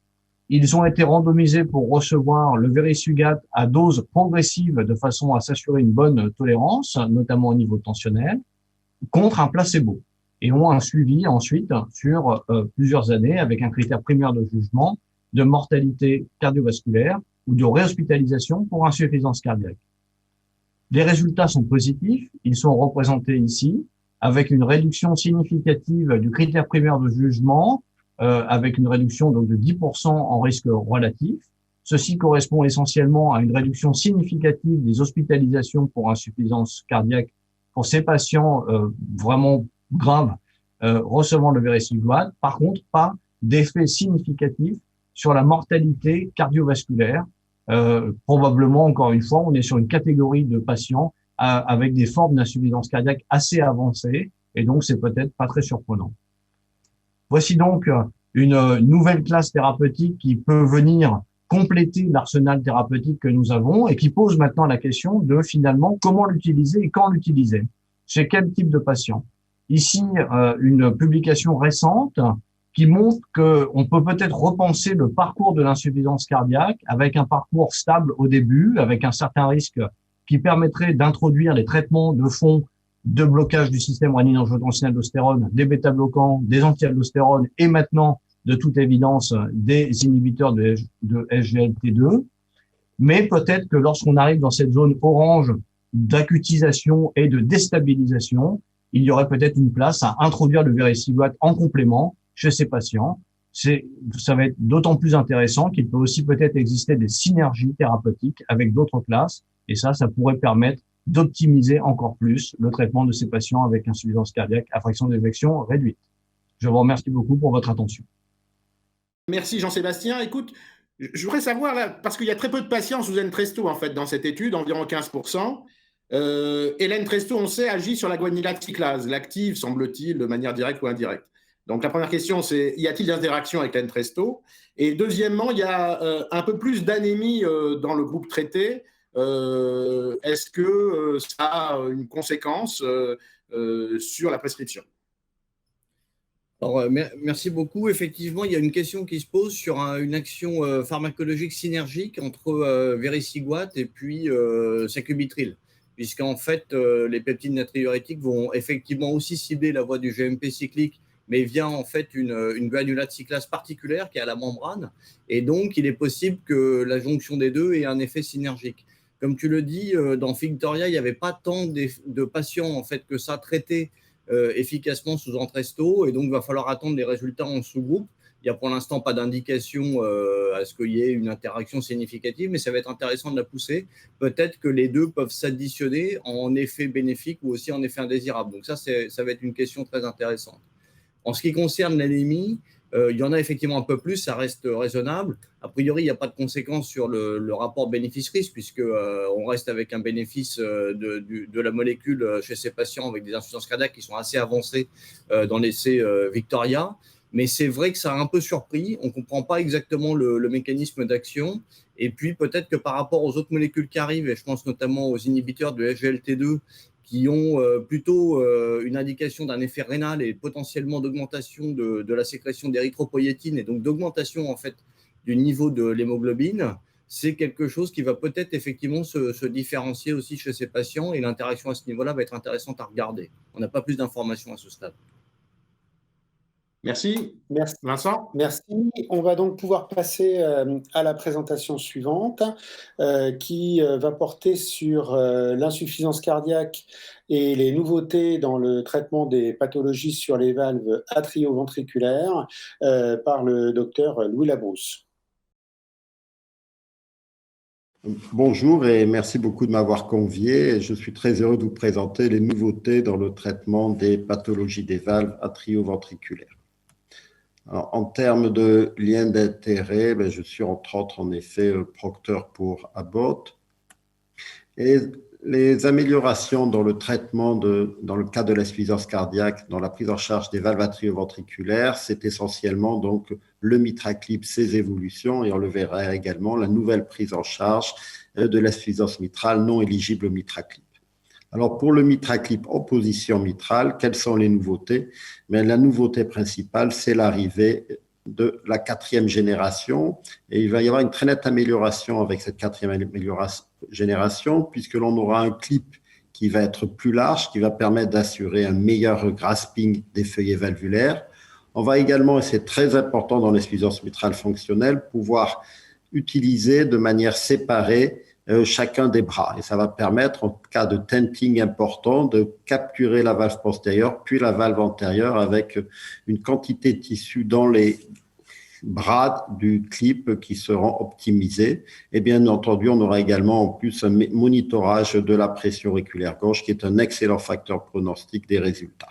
Ils ont été randomisés pour recevoir le vericiguat à dose progressive de façon à s'assurer une bonne tolérance, notamment au niveau tensionnel, contre un placebo. Et ont un suivi ensuite sur plusieurs années avec un critère primaire de jugement de mortalité cardiovasculaire ou de réhospitalisation pour insuffisance cardiaque. Les résultats sont positifs, ils sont représentés ici avec une réduction significative du critère primaire de jugement, avec une réduction donc de 10% en risque relatif, Ceci correspond essentiellement à une réduction significative des hospitalisations pour insuffisance cardiaque pour ces patients vraiment graves recevant le vericiguat. Par contre, pas d'effet significatif sur la mortalité cardiovasculaire. Probablement, encore une fois, on est sur une catégorie de patients avec des formes d'insuffisance cardiaque assez avancées, et donc c'est peut-être pas très surprenant. Voici donc une nouvelle classe thérapeutique qui peut venir compléter l'arsenal thérapeutique que nous avons et qui pose maintenant la question de finalement comment l'utiliser et quand l'utiliser. Chez quel type de patient? Ici, une publication récente qui montre qu'on peut peut-être repenser le parcours de l'insuffisance cardiaque avec un parcours stable au début, avec un certain risque qui permettrait d'introduire des traitements de fond de blocage du système rénine-angiotensin-aldostérone, des bêta-bloquants, des anti-aldostérones et maintenant, de toute évidence, des inhibiteurs de SGLT2. Mais peut-être que lorsqu'on arrive dans cette zone orange d'acutisation et de déstabilisation, il y aurait peut-être une place à introduire le vericiguat en complément chez ces patients. Ça va être d'autant plus intéressant qu'il peut aussi peut-être exister des synergies thérapeutiques avec d'autres classes, et ça pourrait permettre d'optimiser encore plus le traitement de ces patients avec insuffisance cardiaque à fraction d'éjection réduite. Je vous remercie beaucoup pour votre attention. Merci Jean-Sébastien. Écoute, je voudrais savoir, là, parce qu'il y a très peu de patients sous Entresto en fait, dans cette étude, environ 15%. L'Entraisto, on sait, agit sur la guanylate cyclase, l'active, semble-t-il, de manière directe ou indirecte. Donc la première question, c'est y a-t-il des interactions avec l'Entraisto? Et deuxièmement, il y a un peu plus d'anémie dans le groupe traité. Est-ce que ça a une conséquence sur la prescription? Alors, merci beaucoup. Effectivement, il y a une question qui se pose sur une action pharmacologique synergique entre vericiguat et puis sacubitril, puisqu'en fait, les peptides natriurétiques vont effectivement aussi cibler la voie du GMP cyclique, mais via en fait une granulate cyclase particulière qui est à la membrane, et donc il est possible que la jonction des deux ait un effet synergique. Comme tu le dis, dans Victoria, il n'y avait pas tant de patients en fait que ça traités efficacement sous Entresto, et donc il va falloir attendre les résultats en sous-groupe. Il n'y a pour l'instant pas d'indication à ce qu'il y ait une interaction significative, mais ça va être intéressant de la pousser. Peut-être que les deux peuvent s'additionner en effet bénéfique ou aussi en effet indésirable. Donc ça va être une question très intéressante. En ce qui concerne l'anémie, il y en a effectivement un peu plus, ça reste raisonnable. A priori, il n'y a pas de conséquences sur le rapport bénéfice-risque, puisqu'on reste avec un bénéfice de la molécule chez ces patients avec des insuffisances cardiaques qui sont assez avancées dans l'essai Victoria. Mais c'est vrai que ça a un peu surpris. On ne comprend pas exactement le mécanisme d'action. Et puis, peut-être que par rapport aux autres molécules qui arrivent, et je pense notamment aux inhibiteurs de SGLT2, qui ont plutôt une indication d'un effet rénal et potentiellement d'augmentation de la sécrétion d'érythropoïétine et donc d'augmentation en fait du niveau de l'hémoglobine, c'est quelque chose qui va peut-être effectivement se différencier aussi chez ces patients, et l'interaction à ce niveau-là va être intéressante à regarder. On n'a pas plus d'informations à ce stade. Merci. Vincent? Merci. On va donc pouvoir passer à la présentation suivante qui va porter sur l'insuffisance cardiaque et les nouveautés dans le traitement des pathologies sur les valves atrioventriculaires par le docteur Louis Labrousse. Bonjour et merci beaucoup de m'avoir convié. Je suis très heureux de vous présenter les nouveautés dans le traitement des pathologies des valves atrioventriculaires. Alors, en termes de liens d'intérêt, je suis entre autres en effet procteur pour Abbott. Et les améliorations dans le traitement dans le cas de l'insuffisance cardiaque, dans la prise en charge des valves atrioventriculaires, c'est essentiellement donc le mitraclip, ses évolutions, et on le verra également, la nouvelle prise en charge de l'insuffisance mitrale non éligible au mitraclip. Alors, pour le mitraclip en position mitrale, quelles sont les nouveautés? La nouveauté principale, c'est l'arrivée de la 4e génération, et il va y avoir une très nette amélioration avec cette 4e génération, puisque l'on aura un clip qui va être plus large, qui va permettre d'assurer un meilleur grasping des feuillets valvulaires. On va également, et c'est très important dans l'insuffisance mitrale fonctionnelle, pouvoir utiliser de manière séparée chacun des bras. Et ça va permettre, en cas de tenting important, de capturer la valve postérieure, puis la valve antérieure avec une quantité de tissu dans les bras du clip qui seront optimisés. Et bien entendu, on aura également en plus un monitorage de la pression auriculaire gauche qui est un excellent facteur pronostic des résultats.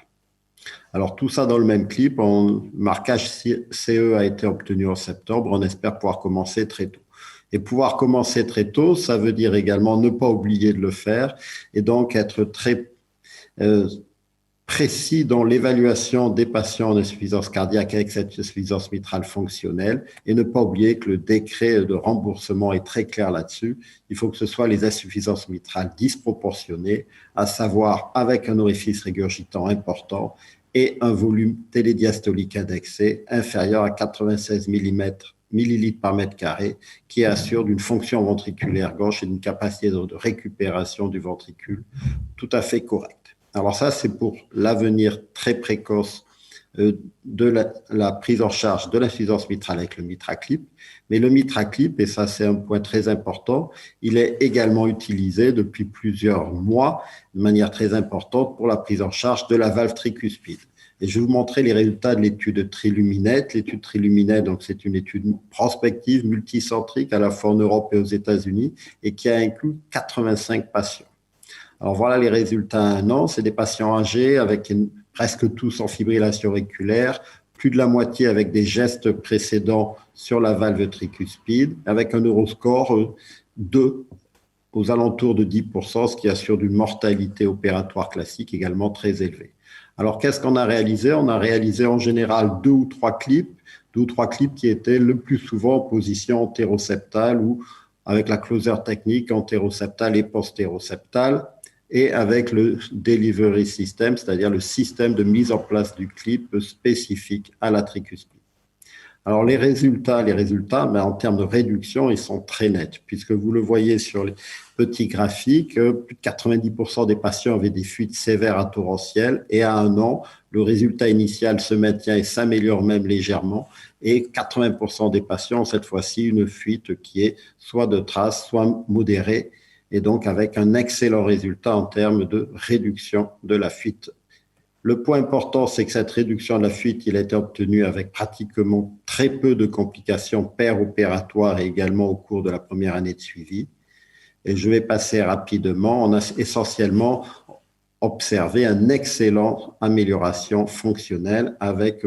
Alors tout ça dans le même clip, le marquage CE a été obtenu en septembre, on espère pouvoir commencer très tôt. Et pouvoir commencer très tôt, ça veut dire également ne pas oublier de le faire et donc être très précis dans l'évaluation des patients en insuffisance cardiaque avec cette insuffisance mitrale fonctionnelle et ne pas oublier que le décret de remboursement est très clair là-dessus. Il faut que ce soit les insuffisances mitrales disproportionnées, à savoir avec un orifice régurgitant important et un volume télédiastolique indexé inférieur à 96 millilitres par mètre carré, qui assure d'une fonction ventriculaire gauche et d'une capacité de récupération du ventricule tout à fait correcte. Alors ça, c'est pour l'avenir très précoce de la prise en charge de l'insuffisance mitrale avec le MitraClip. Mais le MitraClip, et ça c'est un point très important, il est également utilisé depuis plusieurs mois de manière très importante pour la prise en charge de la valve tricuspide. Et je vais vous montrer les résultats de l'étude Triluminet. L'étude Triluminet, donc c'est une étude prospective, multicentrique, à la fois en Europe et aux États-Unis, et qui a inclus 85 patients. Alors voilà les résultats à 1 an. C'est des patients âgés avec presque tous en fibrillation auriculaire, plus de la moitié avec des gestes précédents sur la valve tricuspide, avec un Euroscore 2 aux alentours de 10%, ce qui assure d'une mortalité opératoire classique également très élevée. Alors qu'est-ce qu'on a réalisé? On a réalisé en général 2 ou 3 clips qui étaient le plus souvent en position antéroseptale ou avec la closer technique antéroseptale et postéroseptale, et avec le delivery system, c'est-à-dire le système de mise en place du clip spécifique à la tricuspide. Alors les résultats, mais en termes de réduction, ils sont très nets, puisque vous le voyez sur les petits graphiques, plus de 90% des patients avaient des fuites sévères à torrentielles, et à 1 an, le résultat initial se maintient et s'améliore même légèrement, et 80% des patients ont cette fois-ci une fuite qui est soit de trace, soit modérée, et donc avec un excellent résultat en termes de réduction de la fuite. Le point important, c'est que cette réduction de la fuite, il a été obtenu avec pratiquement très peu de complications péropératoires et également au cours de la première année de suivi. Et je vais passer rapidement. On a essentiellement observé une excellente amélioration fonctionnelle avec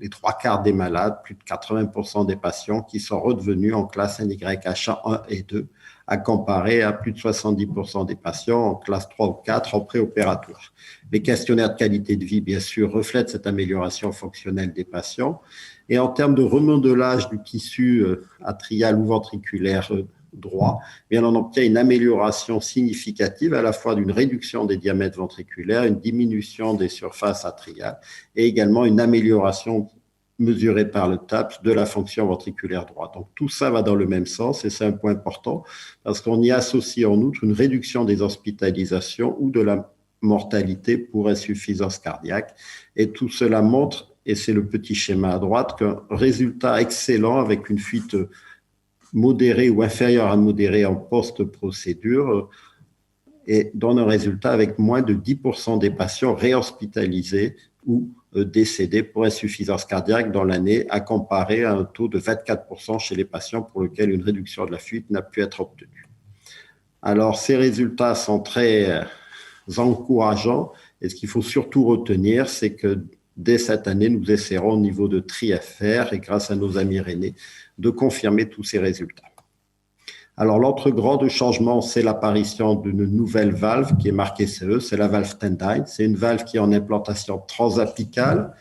les 3/4 des malades, plus de 80% des patients qui sont redevenus en classe NYHA 1 et 2, à comparer à plus de 70% des patients en classe 3 ou 4 en préopératoire. Les questionnaires de qualité de vie, bien sûr, reflètent cette amélioration fonctionnelle des patients. Et en termes de remodelage du tissu atrial ou ventriculaire droit, bien on obtient une amélioration significative à la fois d'une réduction des diamètres ventriculaires, une diminution des surfaces atriales et également une amélioration mesurée par le TAPS de la fonction ventriculaire droite. Donc tout ça va dans le même sens et c'est un point important parce qu'on y associe en outre une réduction des hospitalisations ou de la mortalité pour insuffisance cardiaque. Et tout cela montre, et c'est le petit schéma à droite, qu'un résultat excellent avec une fuite modérée ou inférieure à modérée en post-procédure et donne un résultat avec moins de 10% des patients réhospitalisés ou décédés pour insuffisance cardiaque dans l'année, à comparer à un taux de 24% chez les patients pour lesquels une réduction de la fuite n'a pu être obtenue. Alors, ces résultats sont très encourageants et ce qu'il faut surtout retenir, c'est que dès cette année, nous essaierons au niveau de TRIFR et grâce à nos amis rennais de confirmer tous ces résultats. Alors, l'autre grand changement, c'est l'apparition d'une nouvelle valve qui est marquée CE, c'est la valve Tendyne. C'est une valve qui est en implantation transapicale.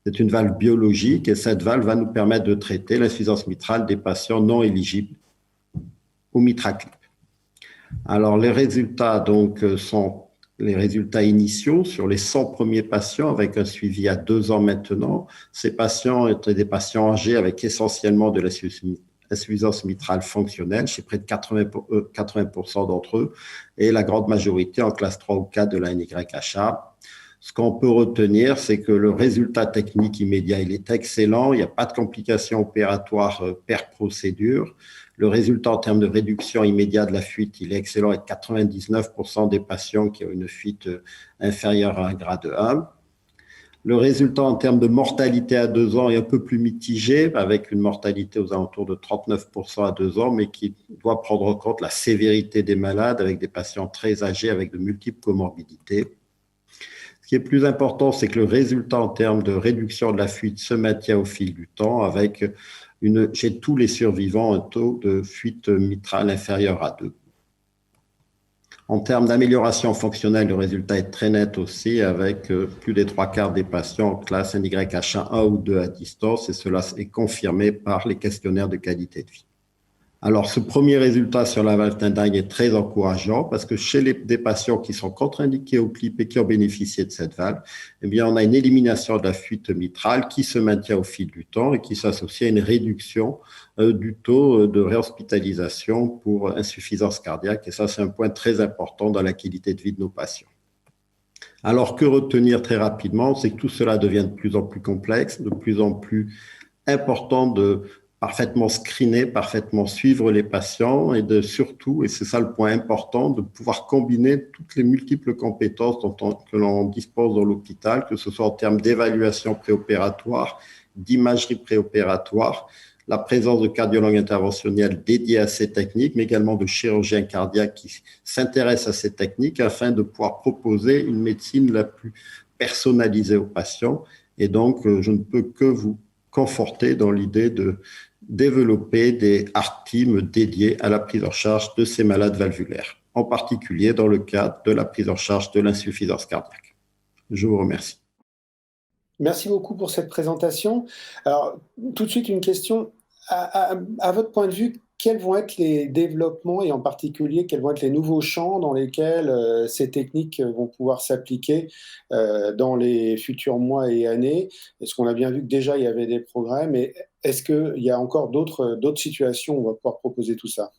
C'est une valve biologique et cette valve va nous permettre de traiter l'insuffisance mitrale des patients non éligibles au MitraClip. Alors, les résultats donc, sont les résultats initiaux sur les 100 premiers patients avec un suivi à 2 ans maintenant. Ces patients étaient des patients âgés avec essentiellement de l'insuffisance mitrale fonctionnelle chez près de 80% d'entre eux et la grande majorité en classe 3 ou 4 de la NYHA. Ce qu'on peut retenir, c'est que le résultat technique immédiat, il est excellent. Il n'y a pas de complications opératoires per procédure. Le résultat en termes de réduction immédiate de la fuite, il est excellent avec 99% des patients qui ont une fuite inférieure à un grade 1. Le résultat en termes de mortalité à 2 ans est un peu plus mitigé, avec une mortalité aux alentours de 39% à 2 ans, mais qui doit prendre en compte la sévérité des malades, avec des patients très âgés, avec de multiples comorbidités. Ce qui est plus important, c'est que le résultat en termes de réduction de la fuite se maintient au fil du temps, avec chez tous les survivants un taux de fuite mitrale inférieur à 2. En termes d'amélioration fonctionnelle, le résultat est très net aussi, avec plus des 3/4 des patients en classe NYHA 1 ou 2 à distance, et cela est confirmé par les questionnaires de qualité de vie. Alors, ce premier résultat sur la valve Tendyne est très encourageant parce que chez des patients qui sont contre-indiqués au clip et qui ont bénéficié de cette valve, eh bien, on a une élimination de la fuite mitrale qui se maintient au fil du temps et qui s'associe à une réduction du taux de réhospitalisation pour insuffisance cardiaque. Et ça, c'est un point très important dans la qualité de vie de nos patients. Alors, que retenir très rapidement, c'est que tout cela devient de plus en plus complexe, de plus en plus important de parfaitement screener, parfaitement suivre les patients et de surtout, et c'est ça le point important, de pouvoir combiner toutes les multiples compétences que l'on dispose dans l'hôpital, que ce soit en termes d'évaluation préopératoire, d'imagerie préopératoire, la présence de cardiologues interventionnels dédiés à ces techniques, mais également de chirurgiens cardiaques qui s'intéressent à ces techniques afin de pouvoir proposer une médecine la plus personnalisée aux patients. Et donc, je ne peux que vous conforter dans l'idée de développer des art teams dédiés à la prise en charge de ces malades valvulaires, en particulier dans le cadre de la prise en charge de l'insuffisance cardiaque. Je vous remercie. Merci beaucoup pour cette présentation. Alors, tout de suite, une question. À votre point de vue, quels vont être les développements et en particulier, quels vont être les nouveaux champs dans lesquels ces techniques vont pouvoir s'appliquer dans les futurs mois et années? Est-ce qu'on a bien vu que déjà il y avait des progrès, mais est-ce qu'il y a encore d'autres situations où on va pouvoir proposer tout ça?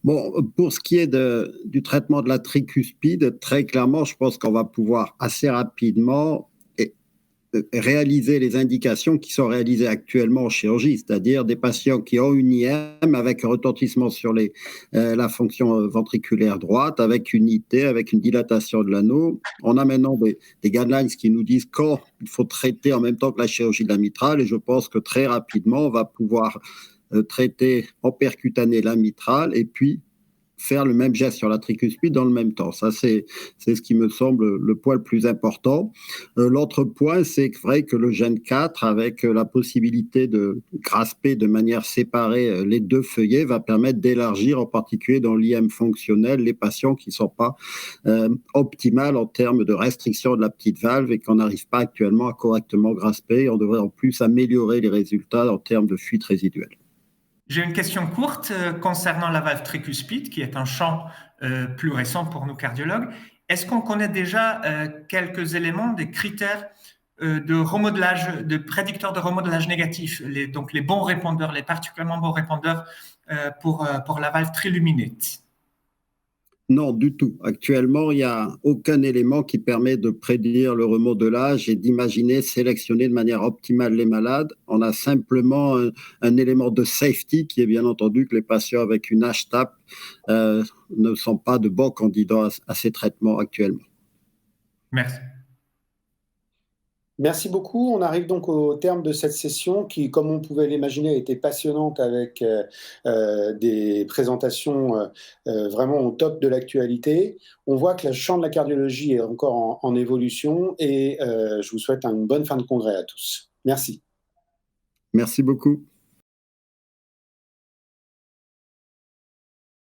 Bon, pour ce qui est du traitement de la tricuspide, très clairement, je pense qu'on va pouvoir assez rapidement réaliser les indications qui sont réalisées actuellement en chirurgie, c'est-à-dire des patients qui ont une IM avec un retentissement sur la fonction ventriculaire droite, avec une IT, avec une dilatation de l'anneau. On a maintenant des guidelines qui nous disent quand il faut traiter en même temps que la chirurgie de la mitrale, et je pense que très rapidement, on va pouvoir traiter en percutané la mitrale et puis faire le même geste sur la tricuspide dans le même temps. Ça, c'est ce qui me semble le point le plus important. L'autre point, c'est vrai que le gène 4, avec la possibilité de grasper de manière séparée les deux feuillets, va permettre d'élargir, en particulier dans l'IM fonctionnel, les patients qui ne sont pas optimales en termes de restriction de la petite valve et qu'on n'arrive pas actuellement à correctement grasper. On devrait en plus améliorer les résultats en termes de fuite résiduelle. J'ai une question courte concernant la valve tricuspide, qui est un champ plus récent pour nous cardiologues. Est-ce qu'on connaît déjà quelques éléments, des critères de remodelage, de prédicteurs de remodelage négatif, donc les bons répondeurs, les particulièrement bons répondeurs pour la valve triluminate? Non, du tout. Actuellement, il n'y a aucun élément qui permet de prédire le remodelage et d'imaginer sélectionner de manière optimale les malades. On a simplement un élément de safety qui est bien entendu que les patients avec une HTAP ne sont pas de bons candidats à ces traitements actuellement. Merci. Merci beaucoup. On arrive donc au terme de cette session qui, comme on pouvait l'imaginer, a été passionnante avec des présentations vraiment au top de l'actualité. On voit que le champ de la cardiologie est encore en évolution et je vous souhaite une bonne fin de congrès à tous. Merci. Merci beaucoup.